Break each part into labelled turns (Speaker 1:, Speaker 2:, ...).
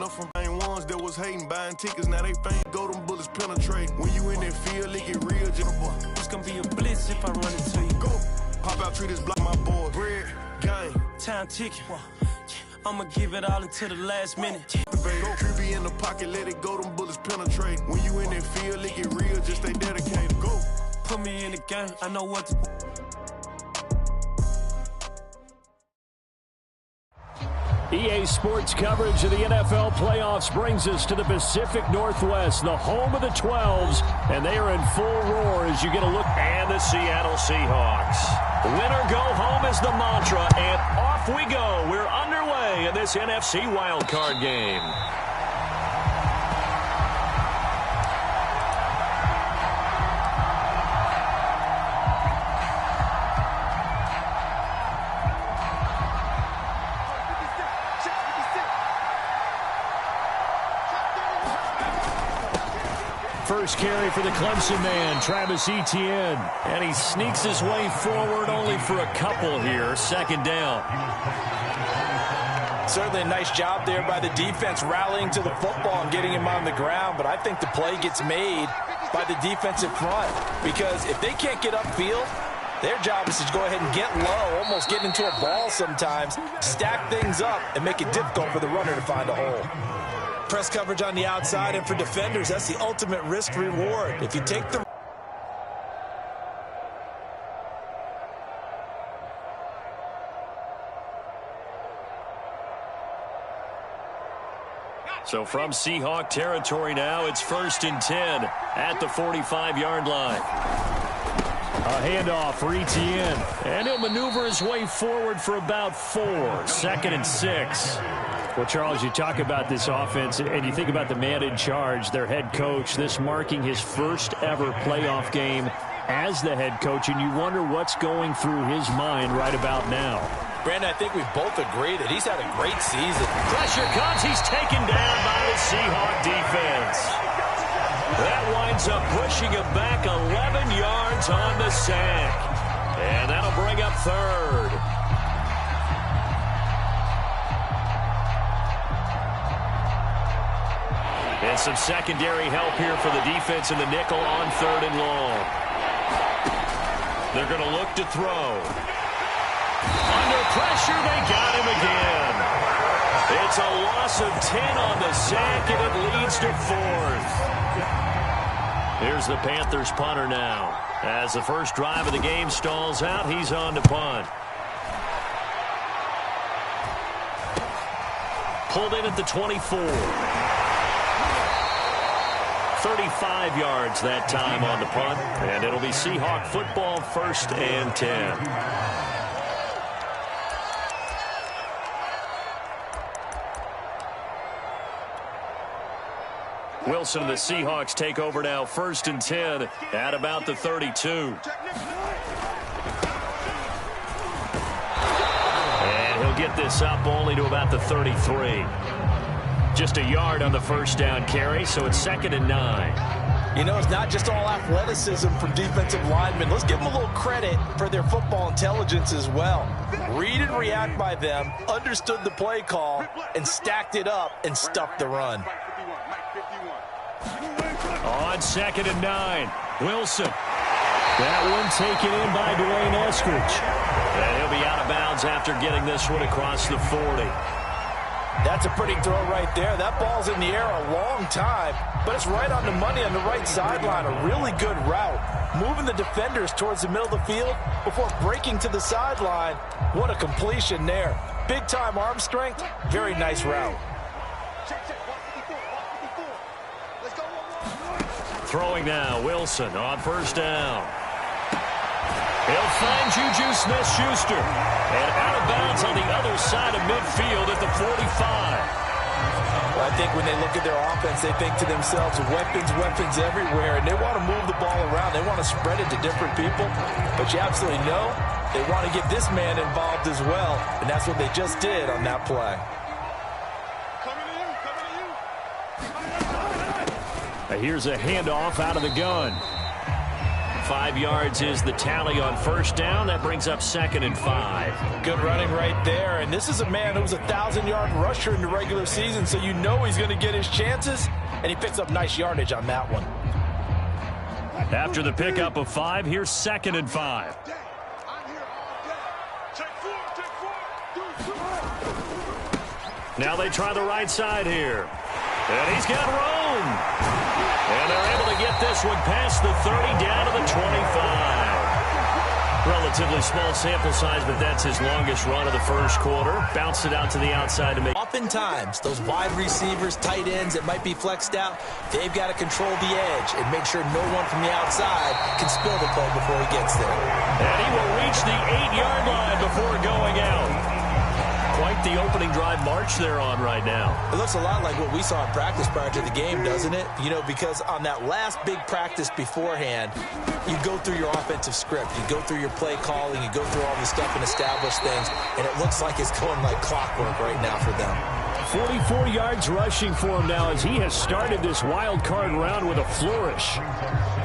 Speaker 1: Stand up from main ones that was hating, buying tickets, now they faint. Go them bullets penetrate. When you in that field, it get real.
Speaker 2: It's gonna be a blitz if I run into you.
Speaker 1: Go. Pop out, treat this block, my boy. Bread, gang.
Speaker 2: Time ticking. I'ma give it all until the last minute.
Speaker 1: Go QB in the pocket, let it go, them bullets penetrate. When you in that field, it get real, just stay dedicated. Go.
Speaker 2: Put me in the game, I know what to do.
Speaker 3: EA Sports coverage of the NFL playoffs brings us to the Pacific Northwest, the home of the 12s, and they are in full roar as you get a look.
Speaker 4: And the Seattle Seahawks. Win or go home is the mantra, and off we go. We're underway in this NFC wildcard game.
Speaker 3: First carry for the Clemson man, Travis Etienne.
Speaker 4: And he sneaks his way forward only for a couple here. Second down.
Speaker 5: Certainly a nice job there by the defense rallying to the football and getting him on the ground. But I think the play gets made by the defensive front. Because if they can't get upfield, their job is to go ahead and get low, almost get into a ball sometimes, stack things up, and make it difficult for the runner to find a hole. Press coverage on the outside, and for defenders, that's the ultimate risk-reward. If you take the...
Speaker 4: So from Seahawk territory now, it's 1st and 10 at the 45-yard line.
Speaker 3: A handoff for Etienne. And he'll maneuver his way forward for about 4. 2nd and 6. Well, Charles, you talk about this offense, and you think about the man in charge, their head coach, this marking his first ever playoff game as the head coach, and you wonder what's going through his mind right about now.
Speaker 5: Brandon, I think we both agree that he's had a great season.
Speaker 4: Pressure comes. He's taken down by the Seahawk defense. That winds up pushing him back 11 yards on the sack. And that'll bring up 3rd. And some secondary help here for the defense in the nickel on 3rd and long. They're going to look to throw. Under pressure, they got him again. It's a loss of 10 on the sack, and it leads to 4th. Here's the Panthers punter now. As the first drive of the game stalls out, he's on to punt. Pulled in at the 24. 35 yards that time on the punt, and it'll be Seahawk football, 1st and 10. Wilson and the Seahawks take over now, 1st and 10 at about the 32. And he'll get this up only to about the 33. Just a yard on the first down carry, so it's 2nd and 9.
Speaker 5: You know, it's not just all athleticism from defensive linemen. Let's give them a little credit for their football intelligence as well. Read and react by them, understood the play call, and stacked it up and stuffed the run.
Speaker 3: On 2nd and 9, Wilson. That one taken in by Dwayne Eskridge.
Speaker 4: And he'll be out of bounds after getting this one across the 40.
Speaker 5: That's a pretty throw right there. That ball's in the air a long time, but it's right on the money on the right sideline. A really good route. Moving the defenders towards the middle of the field before breaking to the sideline. What a completion there. Big-time arm strength. Very nice route.
Speaker 4: Throwing now, Wilson on 1st down. He'll find Juju Smith-Schuster. And out of bounds on the other side of midfield at the 45.
Speaker 5: Well, I think when they look at their offense, they think to themselves, weapons everywhere, and they want to move the ball around. They want to spread it to different people. But you absolutely know they want to get this man involved as well, and that's what they just did on that play.
Speaker 3: Here's a handoff out of the gun. 5 yards is the tally on first down. That brings up 2nd and 5.
Speaker 5: Good running right there. And this is a man who was a 1,000-yard rusher in the regular season, so you know he's going to get his chances, and he picks up nice yardage on that one.
Speaker 3: After the pickup of 5, here's 2nd and 5. Now they try the right side here. And he's got room. And they're able to get this one past the 30 down to the 25. Relatively small sample size, but that's his longest run of the first quarter. Bounced it out to the outside to make.
Speaker 5: Oftentimes, those wide receivers, tight ends that might be flexed out, they've got to control the edge and make sure no one from the outside can spill the play before he gets there.
Speaker 3: And he will reach the 8-yard line before going out. Quite the opening drive march they're on right now.
Speaker 5: It looks a lot like what we saw in practice prior to the game, doesn't it? You know, because on that last big practice beforehand, you go through your offensive script. You go through your play calling. You go through all the stuff and establish things. And it looks like it's going like clockwork right now for them.
Speaker 3: 44 yards rushing for him now as he has started this wild card round with a flourish.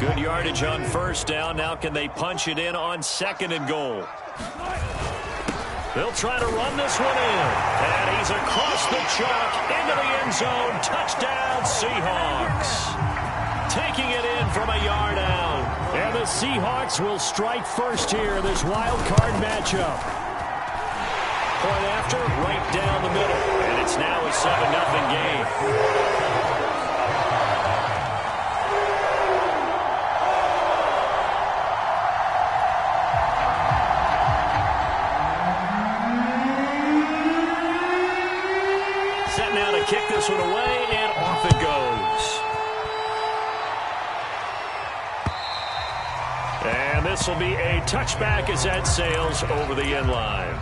Speaker 3: Good yardage on first down. Now can they punch it in on 2nd and goal? They'll try to run this one in. And he's across the chalk into the end zone. Touchdown, Seahawks. Taking it in from a yard out. And the Seahawks will strike first here in this wild card matchup. Point after, right down the middle. And it's now a 7-0 game. Kick this one away, and off it goes. And this will be a touchback as that sails over the end line.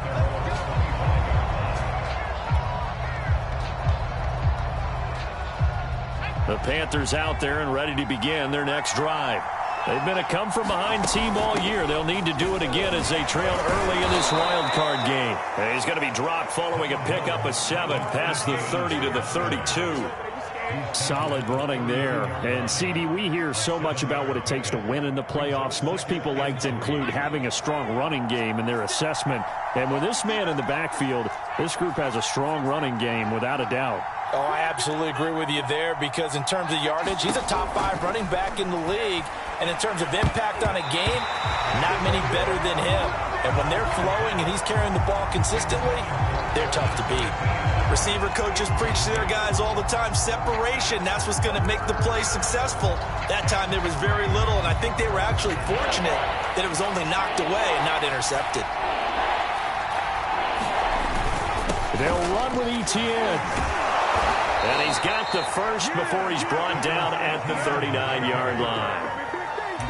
Speaker 3: The Panthers out there and ready to begin their next drive. They've been a come-from-behind team all year. They'll need to do it again as they trail early in this wild card game. And he's going to be dropped following a pickup of 7 past the 30 to the 32. Solid running there. And, CD, we hear so much about what it takes to win in the playoffs. Most people like to include having a strong running game in their assessment. And with this man in the backfield, this group has a strong running game without a doubt.
Speaker 5: Oh, I absolutely agree with you there because in terms of yardage, he's a top 5 running back in the league. And in terms of impact on a game, not many better than him. And when they're flowing and he's carrying the ball consistently, they're tough to beat. Receiver coaches preach to their guys all the time, separation, that's what's going to make the play successful. That time there was very little, and I think they were actually fortunate that it was only knocked away and not intercepted.
Speaker 3: They'll run with Etienne. And he's got the first before he's brought down at the 39-yard line.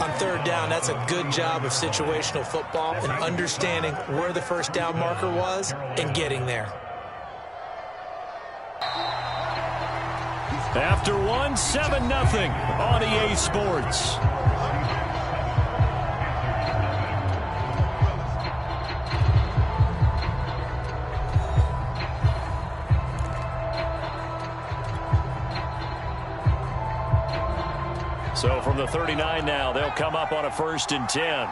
Speaker 5: On third down, that's a good job of situational football and understanding where the first down marker was and getting there.
Speaker 3: After 1, 7-0 on EA Sports. So from the 39 now, they'll come up on a 1st and 10.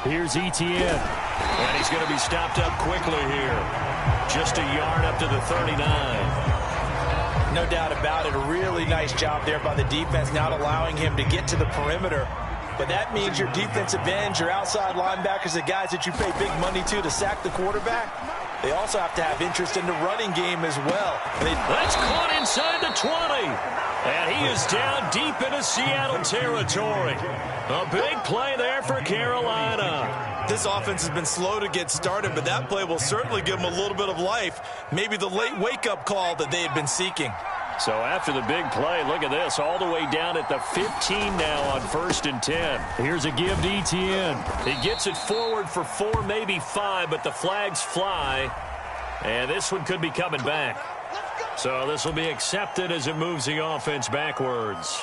Speaker 3: Here's Etienne. And he's going to be stopped up quickly here. Just a yard up to the 39.
Speaker 5: No doubt about it. A really nice job there by the defense, not allowing him to get to the perimeter. But that means your defensive ends, your outside linebackers, the guys that you pay big money to sack the quarterback, they also have to have interest in the running game as well.
Speaker 3: That's caught inside the 20. And he is down deep into Seattle territory. A big play there for Carolina.
Speaker 5: This offense has been slow to get started, but that play will certainly give them a little bit of life. Maybe the late wake-up call that they had been seeking.
Speaker 3: So after the big play, look at this, all the way down at the 15 now on 1st and 10. Here's a give to Etienne. He gets it forward for 4, maybe 5, but the flags fly. And this one could be coming back. So this will be accepted as it moves the offense backwards.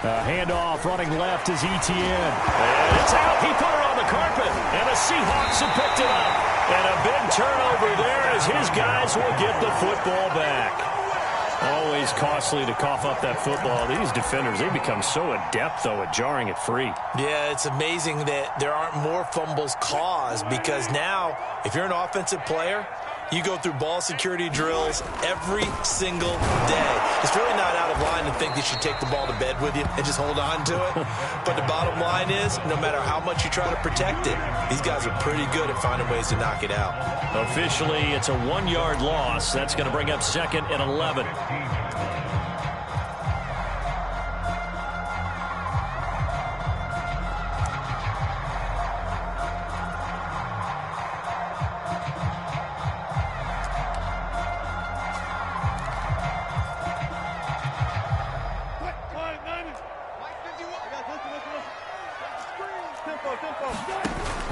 Speaker 3: Handoff running left is Etienne. And it's out. He put her on the carpet. And the Seahawks have picked it up. And a big turnover there as his guys will get the football back. Always costly to cough up that football. These defenders, they become so adept, though, at jarring it free.
Speaker 5: Yeah, it's amazing that there aren't more fumbles caused because now, if you're an offensive player, you go through ball security drills every single day. It's really not out of line to think you should take the ball to bed with you and just hold on to it. But the bottom line is, no matter how much you try to protect it, these guys are pretty good at finding ways to knock it out.
Speaker 3: Officially, it's a 1-yard loss. That's going to bring up 2nd and 11.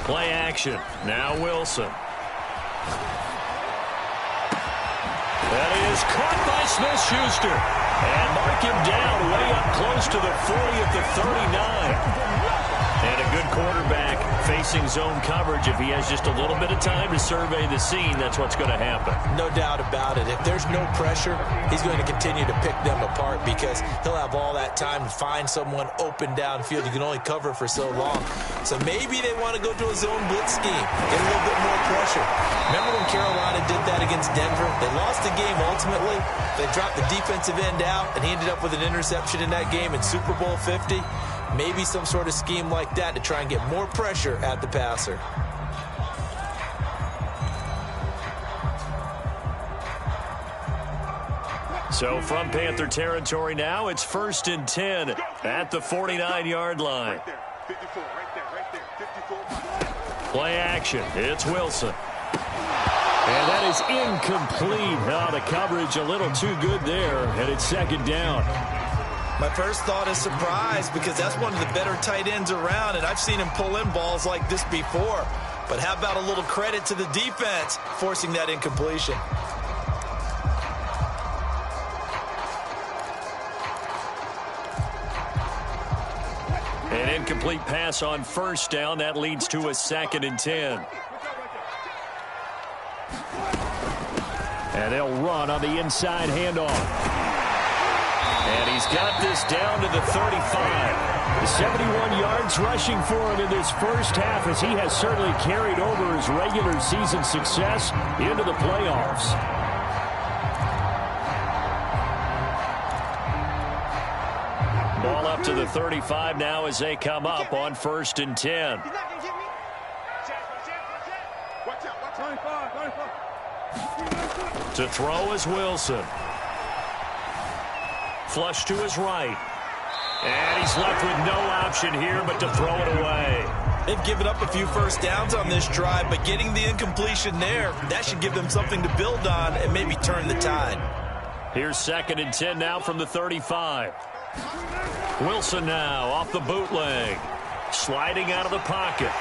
Speaker 3: Play action. Now Wilson. That is caught by Smith-Schuster. And mark him down way up close to the 40 at the 39. And a good quarterback facing zone coverage. If he has just a little bit of time to survey the scene, that's what's going to happen.
Speaker 5: No doubt about it. If there's no pressure, he's going to continue to pick them apart because he'll have all that time to find someone open downfield. You can only cover for so long. So maybe they want to go to a zone blitz scheme, get a little bit more pressure. Remember when Carolina did that against Denver? They lost the game ultimately. They dropped the defensive end out, and he ended up with an interception in that game in Super Bowl 50. Maybe some sort of scheme like that to try and get more pressure at the passer.
Speaker 3: So from Panther territory now, it's 1st and 10 at the 49-yard line. Play action. It's Wilson. And that is incomplete. Oh, the coverage a little too good there, and it's 2nd down.
Speaker 5: My first thought is surprise because that's one of the better tight ends around, and I've seen him pull in balls like this before. But how about a little credit to the defense forcing that incompletion?
Speaker 3: An incomplete pass on 1st down. That leads to a 2nd and 10. And they'll run on the inside handoff. And he's got this down to the 35. 71 yards rushing for him in this first half as he has certainly carried over his regular season success into the playoffs. Ball up to the 35 now as they come up on 1st and 10. To throw is Wilson. Flush to his right. And he's left with no option here but to throw it away.
Speaker 5: They've given up a few first downs on this drive, but getting the incompletion there, that should give them something to build on and maybe turn the tide.
Speaker 3: Here's 2nd and 10 now from the 35. Wilson now off the bootleg. Sliding out of the pocket.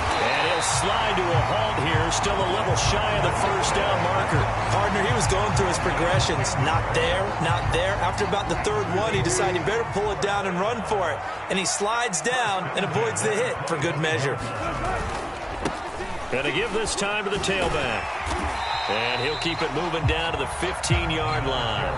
Speaker 3: And he'll slide to a halt here, still a little shy of the 1st down marker.
Speaker 5: Partner, he was going through his progressions. Not there, not there. After about the 3rd one, he decided he better pull it down and run for it. And he slides down and avoids the hit for good measure.
Speaker 3: Going to give this time to the tailback. And he'll keep it moving down to the 15-yard line.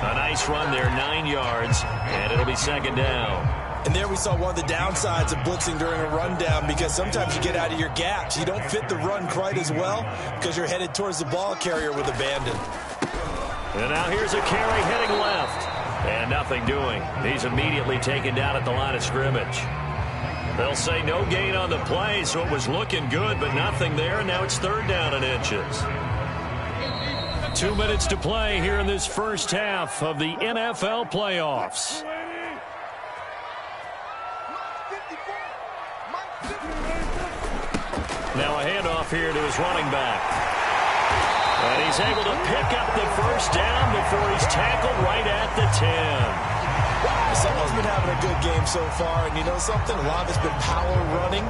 Speaker 3: A nice run there, 9 yards, and it'll be 2nd down.
Speaker 5: And there we saw one of the downsides of blitzing during a rundown because sometimes you get out of your gaps. You don't fit the run quite as well because you're headed towards the ball carrier with abandon.
Speaker 3: And now here's a carry heading left. And nothing doing. He's immediately taken down at the line of scrimmage. They'll say no gain on the play, so it was looking good, but nothing there. And now it's 3rd down and inches. 2 minutes to play here in this first half of the NFL playoffs. Now a handoff here to his running back. And he's able to pick up the 1st down before he's tackled right at the 10.
Speaker 5: Someone's been having a good game so far, and you know something? A lot of it's been power running.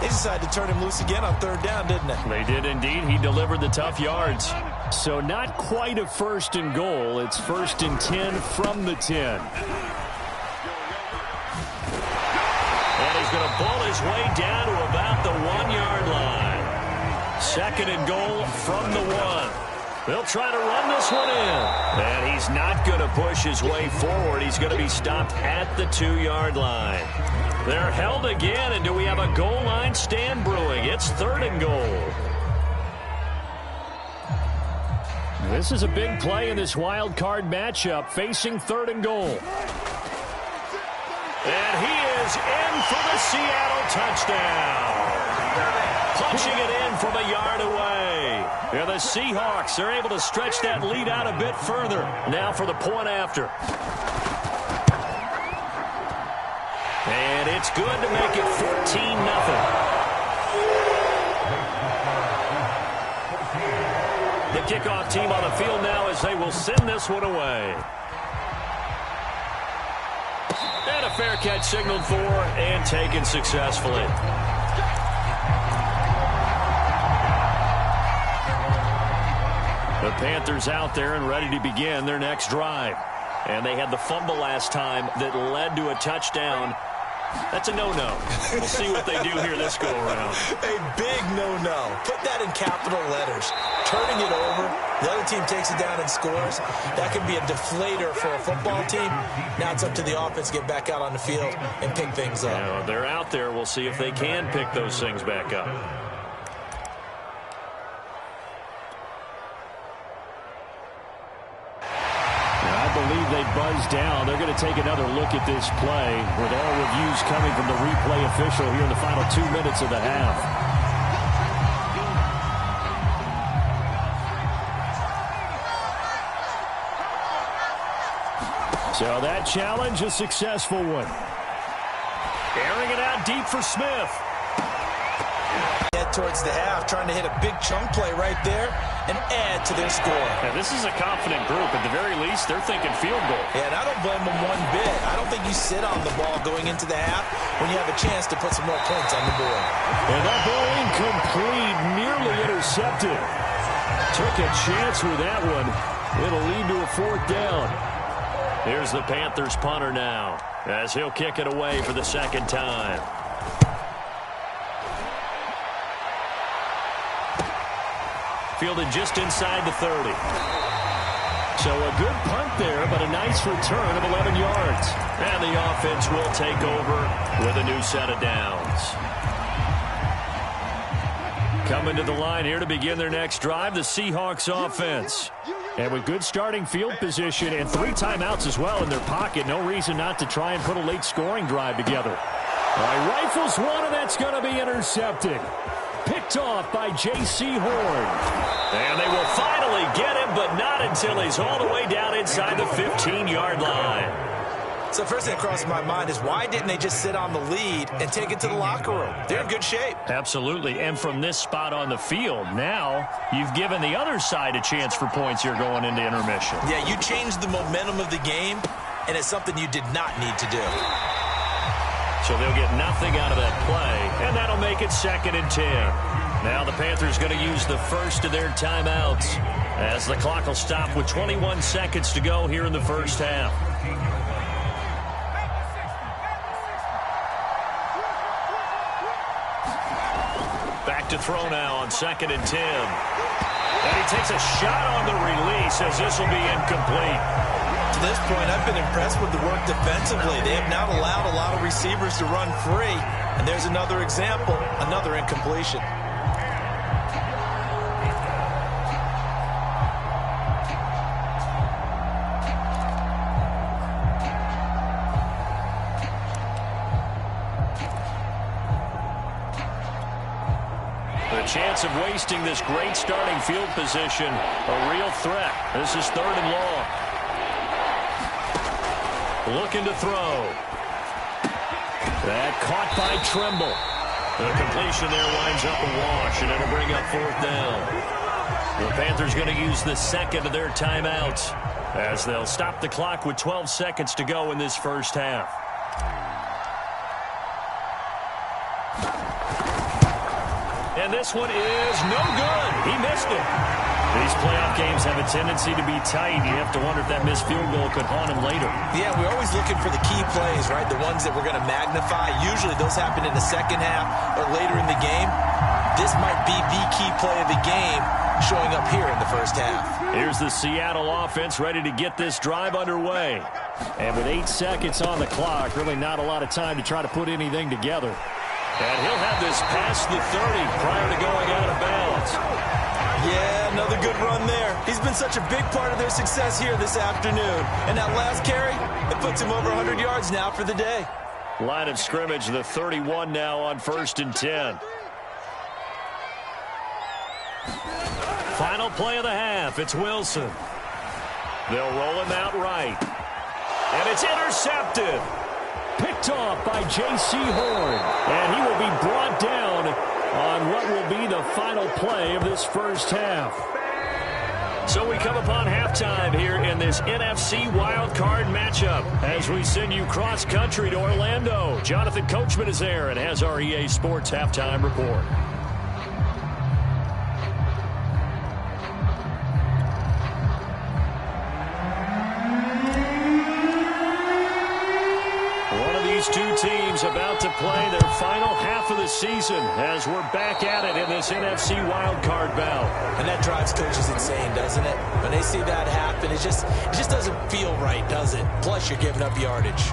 Speaker 5: They decided to turn him loose again on 3rd down, didn't they?
Speaker 3: They did indeed. He delivered the tough yards. So not quite a 1st and goal. It's 1st and 10 from the 10.
Speaker 4: going to bull his way down to about the 1-yard line. 2nd and goal from the 1. They'll try to run this one in. And he's not going to push his way forward. He's going to be stopped at the 2-yard line. They're held again, and do we have a goal line stand brewing? It's 3rd and goal.
Speaker 3: This is a big play in this wild card matchup, facing 3rd and goal.
Speaker 4: And he is in for the Seattle touchdown. Punching it in from a yard away. And the Seahawks are able to stretch that lead out a bit further. Now for the point after. And it's good to make it 14-0. The kickoff team on the field now as they will send this one away. And a fair catch signaled for and taken successfully. The Panthers out there and ready to begin their next drive. And they had the fumble last time that led to a touchdown. That's a no-no. We'll see what they do here this go-around.
Speaker 5: A big no-no. Put that in capital letters. Turning it over, the other team takes it down and scores. That can be a deflator for a football team. Now it's up to the offense to get back out on the field and pick things up.
Speaker 4: Now, they're out there. We'll see if they can pick those things back up.
Speaker 3: I believe they buzzed down. They're going to take another look at this play with all reviews coming from the replay official here in the final 2 minutes of the half. So that challenge, a successful one. Airing it out deep for Smith.
Speaker 5: Head towards the half, trying to hit a big chunk play right there and add to their score.
Speaker 3: And this is a confident group. At the very least, they're thinking field goal.
Speaker 5: Yeah, and I don't blame them one bit. I don't think you sit on the ball going into the half when you have a chance to put some more points on the board.
Speaker 3: And that ball incomplete, nearly intercepted. Took a chance with that one. It'll lead to a 4th down.
Speaker 4: Here's the Panthers punter now as he'll kick it away for the 2nd time. Fielded just inside the 30.
Speaker 3: So a good punt there, but a nice return of 11 yards.
Speaker 4: And the offense will take over with a new set of downs. Coming to the line here to begin their next drive, the Seahawks offense.
Speaker 3: And with good starting field position and 3 timeouts as well in their pocket, no reason not to try and put a late scoring drive together. Rifles one, and that's going to be intercepted. Picked off by J.C. Horn.
Speaker 4: And they will finally get him, but not until he's all the way down inside the 15-yard line.
Speaker 5: So first thing that crosses my mind is why didn't they just sit on the lead and take it to the locker room? They're in good shape.
Speaker 3: Absolutely. And from this spot on the field, now you've given the other side a chance for points here going into intermission.
Speaker 5: Yeah, you changed the momentum of the game, and it's something you did not need to do.
Speaker 4: So they'll get nothing out of that play, and that'll make it 2nd and 10. Now the Panthers going to use the first of their timeouts as the clock will stop with 21 seconds to go here in the first half. Back to throw now on 2nd and 10. And he takes a shot on the release as this will be incomplete.
Speaker 5: To this point, I've been impressed with the work defensively. They have not allowed a lot of receivers to run free. And there's another example, another incompletion.
Speaker 4: The chance of wasting this great starting field position, a real threat. This is 3rd and long. Looking to throw. That caught by Trimble. The completion there winds up a wash, and it'll bring up 4th down. The Panthers going to use the 2nd of their timeouts as they'll stop the clock with 12 seconds to go in this first half. And this one is no good. He missed it.
Speaker 3: These playoff games have a tendency to be tight. You have to wonder if that missed field goal could haunt him later.
Speaker 5: Yeah, we're always looking for the key plays, right? The ones that we're going to magnify. Usually those happen in the second half or later in the game. This might be the key play of the game showing up here in the first half.
Speaker 3: Here's the Seattle offense ready to get this drive underway. And with 8 seconds on the clock, really not a lot of time to try to put anything together. And he'll have this past the 30 prior to going out of bounds.
Speaker 5: Yeah, another good run there. He's been such a big part of their success here this afternoon. And that last carry, it puts him over 100 yards now for the day.
Speaker 3: Line of scrimmage, the 31 now on 1st and 10. Final play of the half. It's Wilson. They'll roll him out right. And it's intercepted. Picked off by J.C. Horn. And he will be brought down on what will be the final play of this first half. So we come upon halftime here in this NFC wildcard matchup as we send you cross-country to Orlando. Jonathan Coachman is there and has our EA Sports halftime report. Two teams about to play their final half of the season as we're back at it in this NFC wildcard bout.
Speaker 5: And that drives coaches insane, doesn't it? When they see that happen, it just doesn't feel right, does it? Plus, you're giving up yardage.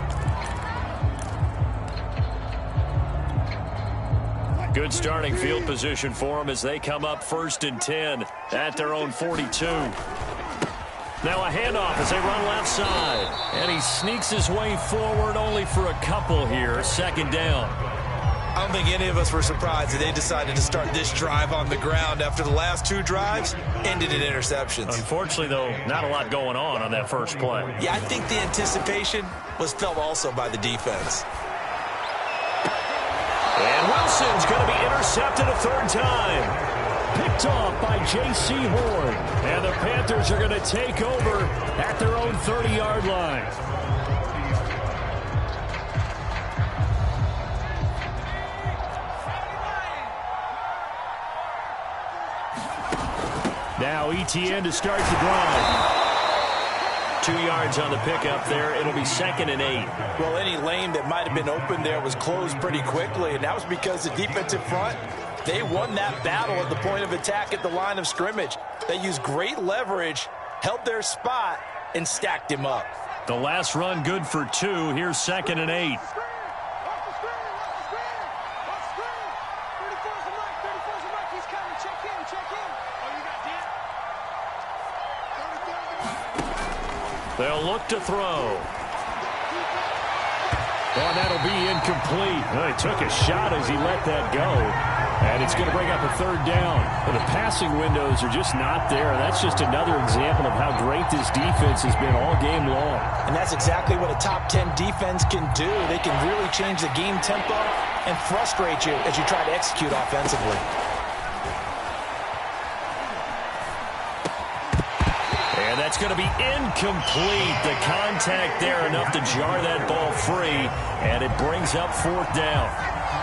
Speaker 3: Good starting field position for them as they come up 1st and 10 at their own 42. Now a handoff as they run left side. And he sneaks his way forward only for a couple here. 2nd down.
Speaker 5: I don't think any of us were surprised that they decided to start this drive on the ground after the last 2 drives ended in interceptions.
Speaker 3: Unfortunately, though, not a lot going on that first play.
Speaker 5: Yeah, I think the anticipation was felt also by the defense.
Speaker 3: And Wilson's going to be intercepted a 3rd time. Picked off by J.C. Horn. And the Panthers are going to take over at their own 30-yard line. Now ETN to start the drive. 2 yards on the pickup there. It'll be 2nd and 8.
Speaker 5: Well, any lane that might have been open there was closed pretty quickly, and that was because the defensive front, they won that battle at the point of attack at the line of scrimmage. They used great leverage, held their spot, and stacked him up.
Speaker 3: The last run good for 2. Here's 2nd and 8. They'll look to throw. Oh, that'll be incomplete. Oh, he took a shot as he let that go. And it's going to bring up a 3rd down. But the passing windows are just not there. That's just another example of how great this defense has been all game long.
Speaker 5: And that's exactly what a top 10 defense can do. They can really change the game tempo and frustrate you as you try to execute offensively.
Speaker 3: And that's going to be incomplete. The contact there enough to jar that ball free. And it brings up 4th down.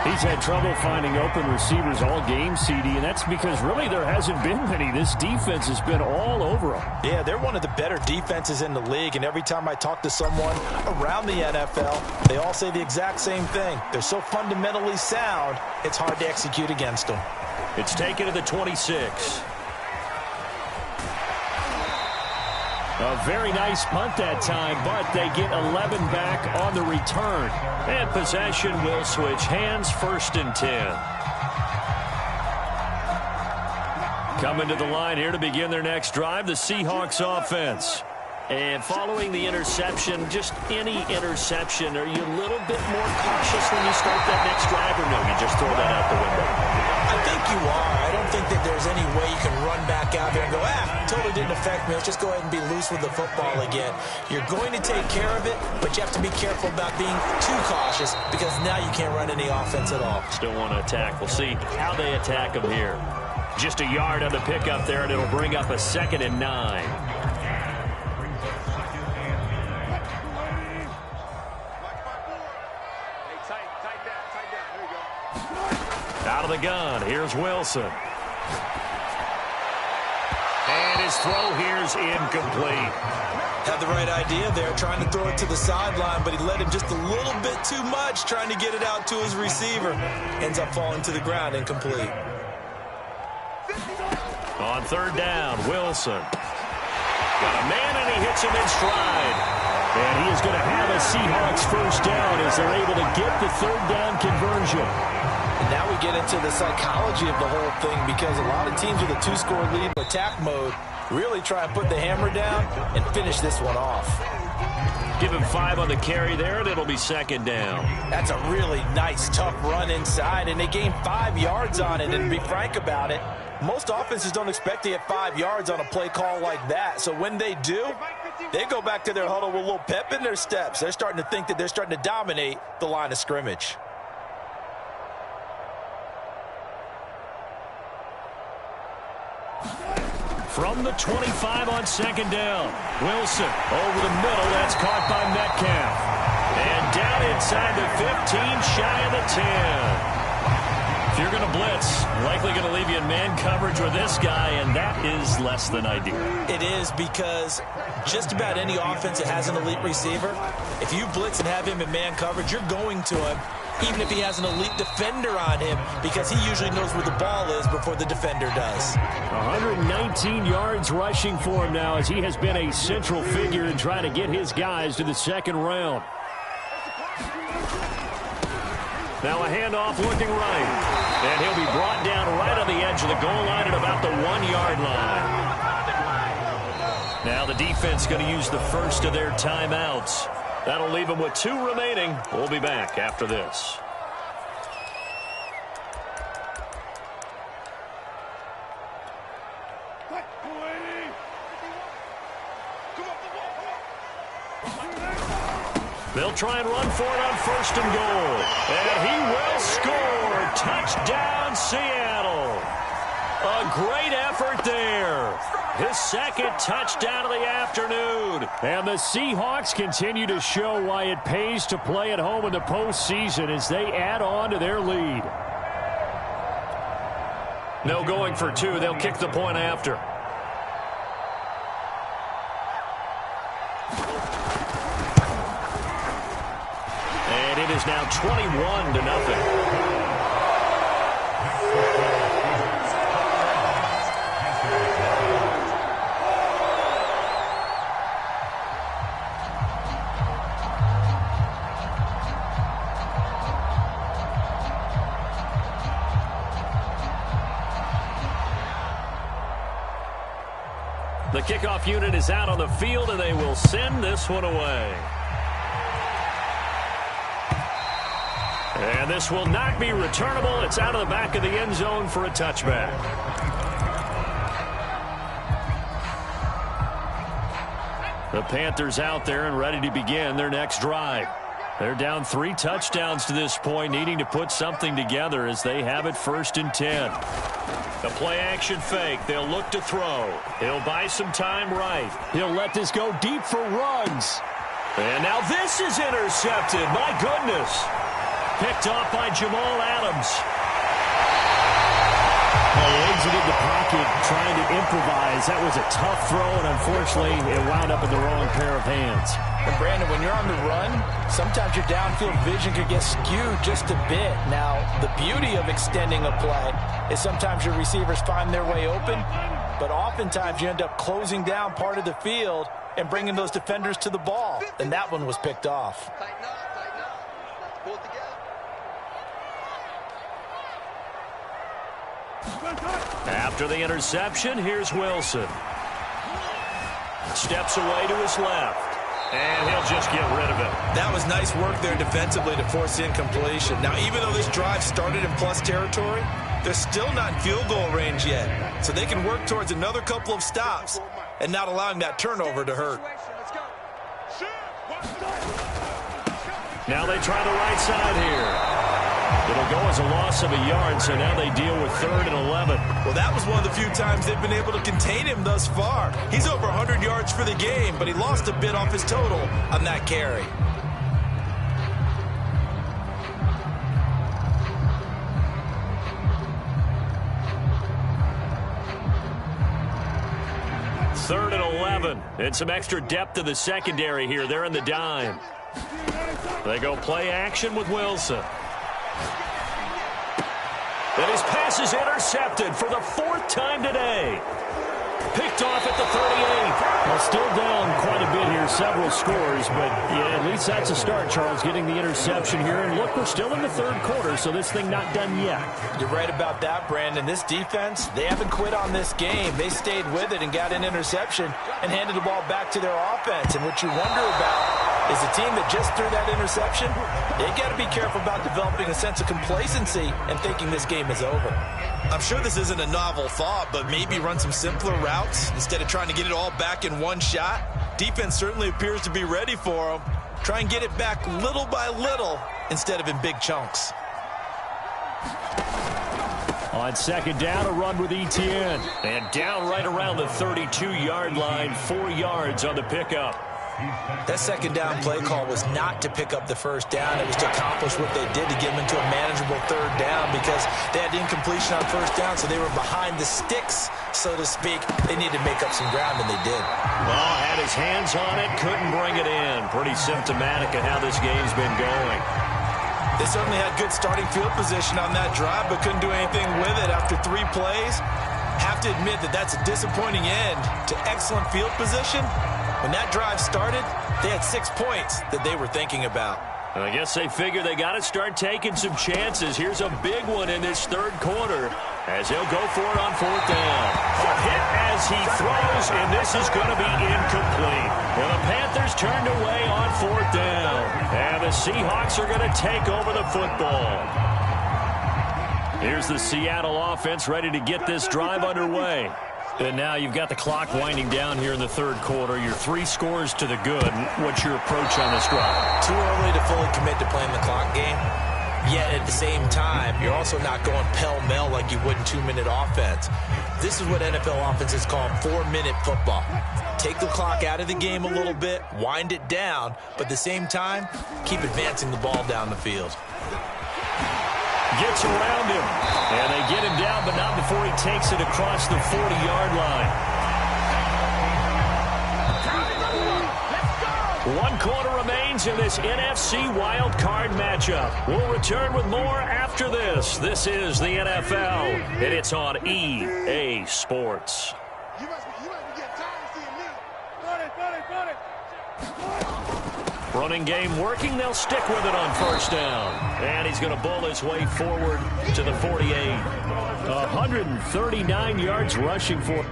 Speaker 3: He's had trouble finding open receivers all game, CD, and that's because really there hasn't been many. This defense has been all over them.
Speaker 5: Yeah, they're one of the better defenses in the league, and every time I talk to someone around the NFL, they all say the exact same thing. They're so fundamentally sound, it's hard to execute against them.
Speaker 3: It's taken to the 26. A very nice punt that time, but they get 11 back on the return. And possession will switch hands, 1st and 10. Coming to the line here to begin their next drive, the Seahawks offense. And following the interception, just any interception, are you a little bit more cautious when you start that next drive, or no, you just throw that out the window?
Speaker 5: I think you are. I don't think that there's any way you can run back out there and go, totally didn't affect me. Let's just go ahead and be loose with the football again. You're going to take care of it, but you have to be careful about being too cautious because now you can't run any offense at all.
Speaker 3: Still want to attack. We'll see how they attack them here. Just a yard on the pickup there, and it'll bring up a 2nd and 9. Out of the gun, here's Wilson.
Speaker 4: And his throw here's incomplete.
Speaker 5: Had the right idea there, trying to throw it to the sideline, but he led him just a little bit too much, trying to get it out to his receiver. Ends up falling to the ground, incomplete.
Speaker 4: On third down, Wilson. Got a man, and he hits him in stride.
Speaker 3: And he is going to have a Seahawks first down as they're able to get the third down conversion.
Speaker 5: And now we get into the psychology of the whole thing, because a lot of teams with a two-score lead in attack mode really try and put the hammer down and finish this one off.
Speaker 4: Give him 5 on the carry there, and it'll be second down.
Speaker 5: That's a really nice, tough run inside, and they gained 5 yards on it. And to be frank about it, most offenses don't expect to get 5 yards on a play call like that. So when they do, they go back to their huddle with a little pep in their steps. They're starting to think that they're starting to dominate the line of scrimmage.
Speaker 3: From the 25 on second down, Wilson over the middle. That's caught by Metcalf.
Speaker 4: And down inside the 15, shy of the 10.
Speaker 3: If you're going to blitz, likely going to leave you in man coverage with this guy, and that is less than ideal.
Speaker 5: It is, because just about any offense that has an elite receiver, if you blitz and have him in man coverage, you're going to him, even if he has an elite defender on him, because he usually knows where the ball is before the defender does.
Speaker 3: 119 yards rushing for him now, as he has been a central figure in trying to get his guys to the second round. Now a handoff looking right. And he'll be brought down right on the edge of the goal line at about the 1-yard line. Now the defense going to use the first of their timeouts. That'll leave them with 2 remaining. We'll be back after this. They'll try and run for it on first and goal. And he will score. Touchdown, Seattle. A great effort there. His second touchdown of the afternoon. And the Seahawks continue to show why it pays to play at home in the postseason as they add on to their lead.
Speaker 4: No going for 2. They'll kick the point after. And it is now 21-0. The kickoff unit is out on the field, and they will send this one away. And this will not be returnable. It's out of the back of the end zone for a touchback. The Panthers out there and ready to begin their next drive. They're down 3 touchdowns to this point, needing to put something together as they have it 1st and 10. The play-action fake. They'll look to throw. He'll buy some time right.
Speaker 3: He'll let this go deep for Ruggs.
Speaker 4: And now this is intercepted. My goodness.
Speaker 3: Picked off by Jamal Adams. Well, exited the pocket trying to improvise. That was a tough throw, and unfortunately, it wound up in the wrong pair of hands.
Speaker 5: And Brandon, when you're on the run, sometimes your downfield vision could get skewed just a bit. Now, the beauty of extending a play is sometimes your receivers find their way open, but oftentimes you end up closing down part of the field and bringing those defenders to the ball. And that one was picked off.
Speaker 6: Tighten up, pull it together.
Speaker 4: After the interception, here's Wilson. Steps away to his left. And he'll just get rid of it.
Speaker 5: That was nice work there defensively to force incompletion. Now, even though this drive started in plus territory, they're still not in field goal range yet. So they can work towards another couple of stops and not allowing that turnover to hurt.
Speaker 4: Now they try the right side here. It'll go as a loss of a yard, so now they deal with 3rd and 11.
Speaker 5: Well, that was one of the few times they've been able to contain him thus far. He's over 100 yards for the game, but he lost a bit off his total on that carry.
Speaker 4: 3rd and 11. And some extra depth in the secondary here. They're in the dime. They go play action with Wilson. And his pass is intercepted for the 4th time today. Picked off at the 38.
Speaker 3: Well, still down quite a bit here, several scores, but yeah, at least that's a start, Charles, getting the interception here. And look, we're still in the 3rd quarter, so this thing not done yet.
Speaker 5: You're right about that, Brandon. This defense, they haven't quit on this game. They stayed with it and got an interception and handed the ball back to their offense. And what you wonder about is the team that just threw that interception, they got to be careful about developing a sense of complacency and thinking this game is over.
Speaker 7: I'm sure this isn't a novel thought, but maybe run some simpler routes instead of trying to get it all back in one shot. Defense certainly appears to be ready for them. Try and get it back little by little instead of in big chunks.
Speaker 3: On 2nd down, a run with Etienne.
Speaker 4: And down right around the 32-yard line, 4 yards on the pickup.
Speaker 5: That 2nd down play call was not to pick up the 1st down. It was to accomplish what they did to get them into a manageable 3rd down because they had incompletion on 1st down, so they were behind the sticks, so to speak. They needed to make up some ground, and they did.
Speaker 4: Well, had his hands on it, couldn't bring it in. Pretty symptomatic of how this game's been going.
Speaker 5: They certainly had good starting field position on that drive, but couldn't do anything with it after 3 plays. Have to admit that that's a disappointing end to excellent field position. When that drive started, they had 6 points that they were thinking about.
Speaker 4: I guess they figure they got to start taking some chances. Here's a big one in this 3rd quarter as he'll go for it on 4th down. A hit as he throws, and this is going to be incomplete. Well, the Panthers turned away on 4th down, and the Seahawks are going to take over the football. Here's the Seattle offense ready to get this drive underway.
Speaker 3: And now you've got the clock winding down here in the 3rd quarter. You're 3 scores to the good. What's your approach on this drive?
Speaker 5: Too early to fully commit to playing the clock game. Yet at the same time, you're also not going pell-mell like you would in 2-minute offense. This is what NFL offenses call 4-minute football. Take the clock out of the game a little bit, wind it down, but at the same time, keep advancing the ball down the field.
Speaker 3: Gets around him, and they get him down, but not before he takes it across the 40-yard line. 1 quarter remains in this NFC wild card matchup. We'll return with more after this. This is the NFL, and it's on EA Sports.
Speaker 6: You must be getting tired of seeing me.
Speaker 3: Running game working. They'll stick with it on 1st down. And he's going to bull his way forward to the 48. 139 yards rushing for.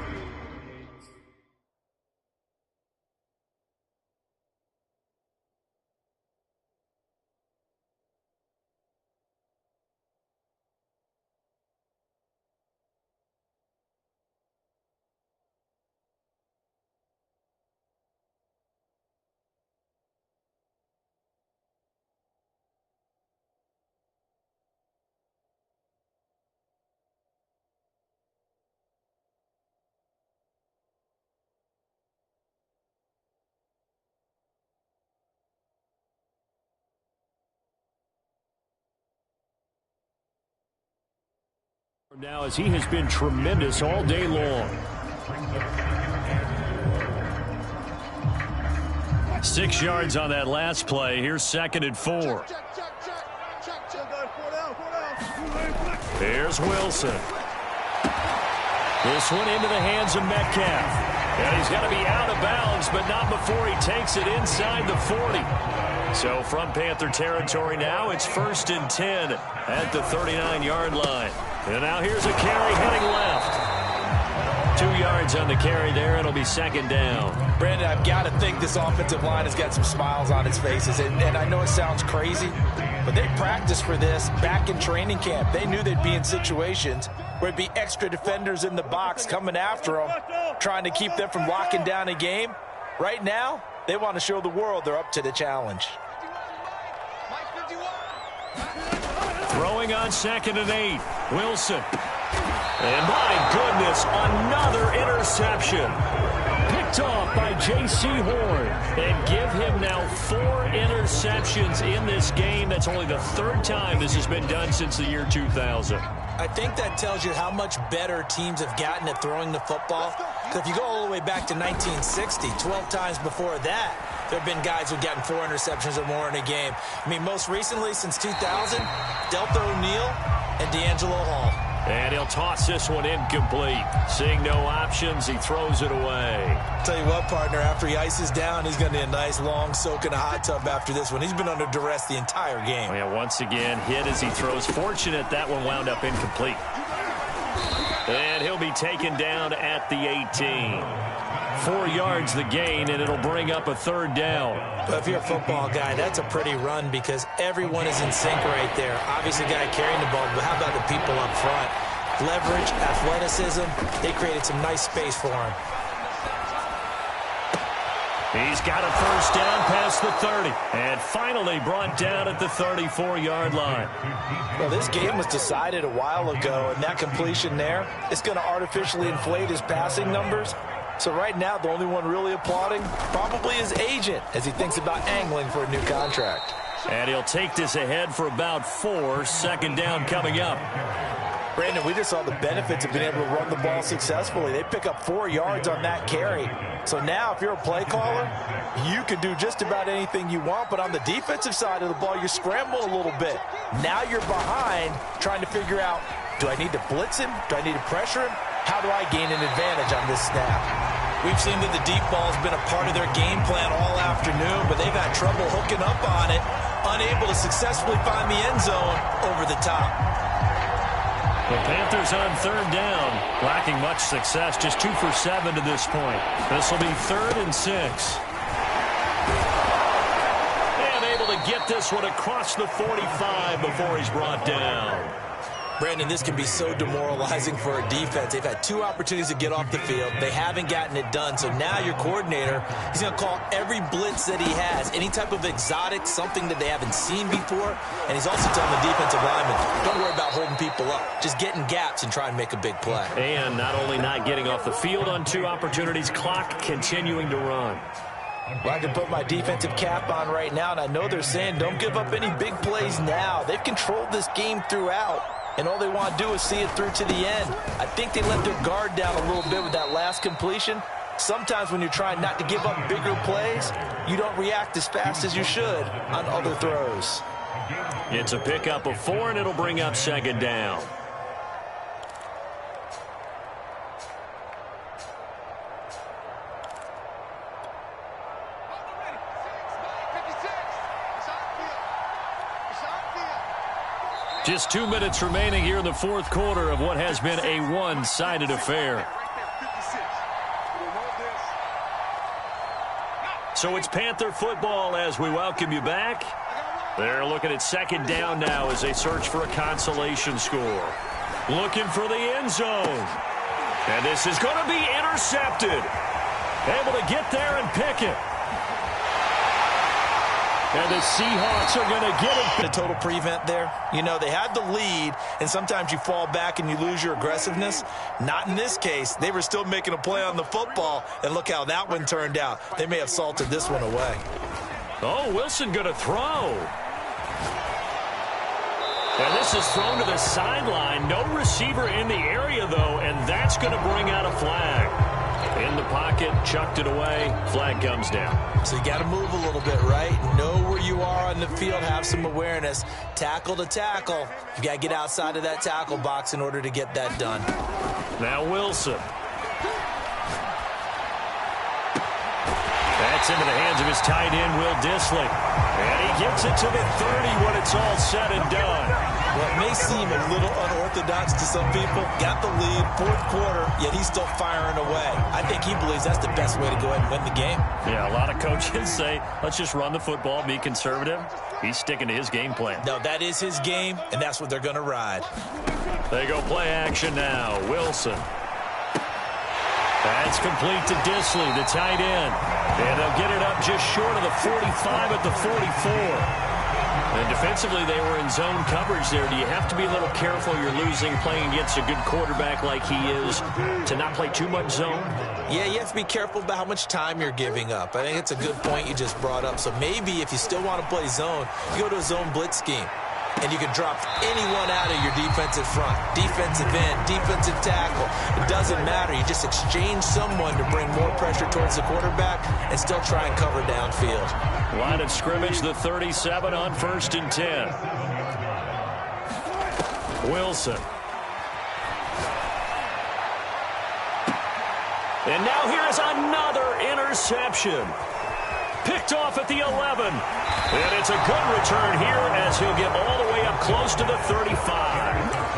Speaker 3: Now, as he has been tremendous all day long. 6 yards on that last play. Here's 2nd and 4. Here's Wilson. This one into the hands of Metcalf. And he's got to be out of bounds, but not before he takes it inside the 40. So from Panther territory now, it's 1st and 10 at the 39-yard line. And now here's a carry heading left. 2 yards on the carry there. It'll be 2nd down.
Speaker 5: Brandon, I've got to think this offensive line has got some smiles on its faces. And I know it sounds crazy, but they practiced for this back in training camp. They knew they'd be in situations where it'd be extra defenders in the box coming after them, trying to keep them from locking down a game. Right now, they want to show the world they're up to the challenge.
Speaker 3: Throwing on 2nd and 8. Wilson. And my goodness, another interception. Picked off by J.C. Horn. And give him now 4 interceptions in this game. That's only the 3rd time this has been done since the year 2000.
Speaker 5: I think that tells you how much better teams have gotten at throwing the football. Because if you go all the way back to 1960, 12 times before that, there have been guys who've gotten 4 interceptions or more in a game. I mean, most recently, since 2000, Delta O'Neal and D'Angelo Hall.
Speaker 3: And he'll toss this one incomplete. Seeing no options, he throws it away.
Speaker 5: Tell you what, partner, after he ices down, he's going to need a nice long soak in a hot tub after this one. He's been under duress the entire game.
Speaker 3: Yeah, once again, hit as he throws. Fortunate that one wound up incomplete. And he'll be taken down at the 18. 4 yards the gain, and it'll bring up a 3rd down.
Speaker 5: But if you're a football guy, that's a pretty run because everyone is in sync right there. Obviously, the guy carrying the ball, but how about the people up front? Leverage, athleticism, they created some nice space for him.
Speaker 3: He's got a 1st down past the 30, and finally brought down at the 34-yard line.
Speaker 5: Well, this game was decided a while ago, and that completion there, it's going to artificially inflate his passing numbers. So right now, the only one really applauding probably his agent as he thinks about angling for a new contract.
Speaker 3: And he'll take this ahead for about 4. 2nd down coming up.
Speaker 5: Brandon, we just saw the benefits of being able to run the ball successfully. They pick up 4 yards on that carry. So now if you're a play caller, you can do just about anything you want. But on the defensive side of the ball, you're scrambling a little bit. Now you're behind trying to figure out, do I need to blitz him? Do I need to pressure him? How do I gain an advantage on this snap? We've seen that the deep ball has been a part of their game plan all afternoon, but they've had trouble hooking up on it, unable to successfully find the end zone over the top.
Speaker 3: The Panthers on 3rd down, lacking much success, just 2 for 7 to this point. This will be 3rd and 6. And able to get this one across the 45 before he's brought down.
Speaker 5: Brandon, this can be so demoralizing for a defense. They've had 2 opportunities to get off the field. They haven't gotten it done. So now your coordinator, he's going to call every blitz that he has, any type of exotic, something that they haven't seen before. And he's also telling the defensive linemen, don't worry about holding people up. Just get in gaps and try and make a big play.
Speaker 3: And not only not getting off the field on 2 opportunities, clock continuing to run.
Speaker 5: Well, I can put my defensive cap on right now, and I know they're saying don't give up any big plays now. They've controlled this game throughout. And all they want to do is see it through to the end. I think they let their guard down a little bit with that last completion. Sometimes when you're trying not to give up bigger plays, you don't react as fast as you should on other throws.
Speaker 3: It's a pickup of 4, and it'll bring up 2nd down. Just 2 minutes remaining here in the 4th quarter of what has been a one-sided affair. So it's Panther football as we welcome you back. They're looking at 2nd down now as they search for a consolation score. Looking for the end zone. And this is going to be intercepted. Able to get there and pick it. And the Seahawks are going to get it.
Speaker 5: A total prevent there. You know, they had the lead, and sometimes you fall back and you lose your aggressiveness. Not in this case. They were still making a play on the football, and look how that one turned out. They may have salted this one away.
Speaker 3: Oh, Wilson going to throw. And this is thrown to the sideline. No receiver in the area, though, and that's going to bring out a flag. In the pocket, chucked it away, flag comes down.
Speaker 5: So you got to move a little bit, right? Know where you are on the field, have some awareness. Tackle to tackle. You got to get outside of that tackle box in order to get that done.
Speaker 3: Now Wilson. That's into the hands of his tight end, Will Dissly. And he gets it to the 30 when it's all said and done.
Speaker 5: Well, it may seem a little unorthodox to some people. Got the lead, 4th quarter, yet he's still firing away. I think he believes that's the best way to go ahead and win the game.
Speaker 3: Yeah, a lot of coaches say, let's just run the football, be conservative. He's sticking to his game plan.
Speaker 5: No, that is his game, and that's what they're going to ride.
Speaker 3: They go play action now. Wilson. That's complete to Dissly, the tight end. And they'll get it up just short of the 45 at the 44. And defensively, they were in zone coverage there. Do you have to be a little careful? You're losing, playing against a good quarterback like he is, to not play too much zone?
Speaker 5: Yeah, you have to be careful about how much time you're giving up. I think it's a good point you just brought up. So maybe if you still want to play zone, you go to a zone blitz scheme. and you can drop anyone out of your defensive front. Defensive end, defensive tackle. It doesn't matter. You just exchange someone to bring more pressure towards the quarterback and still try and cover downfield.
Speaker 3: Line of scrimmage, the 37 on 1st and 10. Wilson. And now here is another interception. Picked off at the 11. And it's a good return here as he'll get all the way up close to the 35.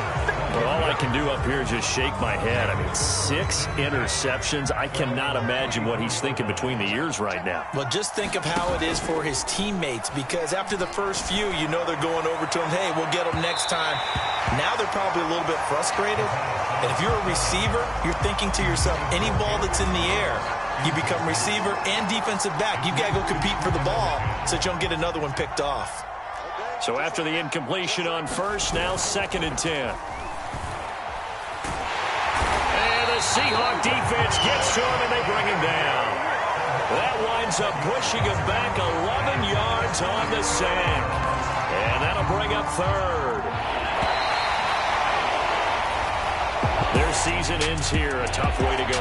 Speaker 3: But all I can do up here is just shake my head. I mean, 6 interceptions. I cannot imagine what he's thinking between the ears right now.
Speaker 5: Well, just think of how it is for his teammates, because after the first few, you know they're going over to him, hey, we'll get him next time. Now they're probably a little bit frustrated. And if you're a receiver, you're thinking to yourself, any ball that's in the air, you become receiver and defensive back. You've got to go compete for the ball so that you don't get another one picked off.
Speaker 3: So after the incompletion on first, now 2nd and 10. And the Seahawk defense gets to him and they bring him down. That winds up pushing him back 11 yards on the sack. And that'll bring up 3rd. Their season ends here. A tough way to go